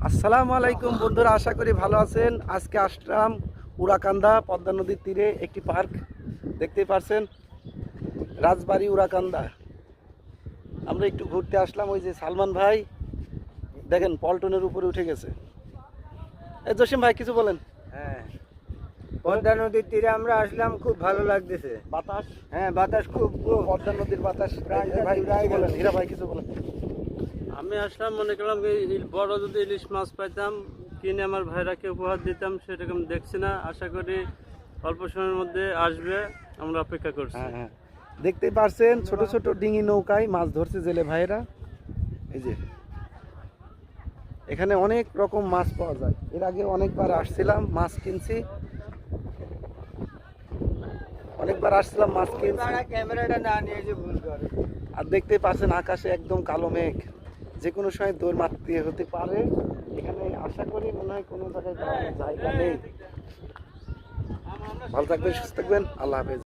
আসসালামু আলাইকুম বন্ধুরা, আশা করি ভালো আছেন। আজকে আসলাম উড়াকান্দা পদ্মা নদীর তীরে একটি পার্ক দেখতেই পারছেন, রাজবাড়ি উড়াকান্দা। আমরা একটু ঘুরতে আসলাম। ওই যে সালমান ভাই দেখেন পল্টনের উপরে উঠে গেছে। জসিম ভাই কিছু বলেন। হ্যাঁ, পদ্মা নদীর তীরে আমরা আসলাম, খুব ভালো লাগতেছে। বাতাস, হ্যাঁ, বাতাস খুব পদ্মা নদীর বাতাস। প্রাণটা ভাই জুড়ায় কিছু বলেন, গেল। হীরা ভাই কিছু বলেন। আমি আসলাম, মনে করলাম বড় যদি ইলিশ মাছ পাইতাম কিনে আমার ভাইরাকে উপহার দিতাম, সেরকম দেখছি না। আশা করি অল্প সময়ের মধ্যে আসবে, আমরা অপেক্ষা করছি। হ্যাঁ হ্যাঁ, দেখতেই পারছেন ছোট ছোট ডিঙি নৌকায় মাছ ধরছে জেলে ভাইয়েরা। এই যে এখানে অনেক রকম মাছ পাওয়া যায়। এর আগে অনেকবার আসছিলাম, মাছ কিনছি। ক্যামেরাটা না নিয়ে যে ভুল করে। আর দেখতেই পাচ্ছেন আকাশে একদম কালো মেঘ, যে কোনো সময় দৌড় মারতে হতে পারে। এখানে আশা করি মনে হয় কোনো জায়গায় দাঁড়ানোর জায়গা নেই। ভালো থাকবেন, সুস্থ থাকবেন, আল্লাহ হাফেজ।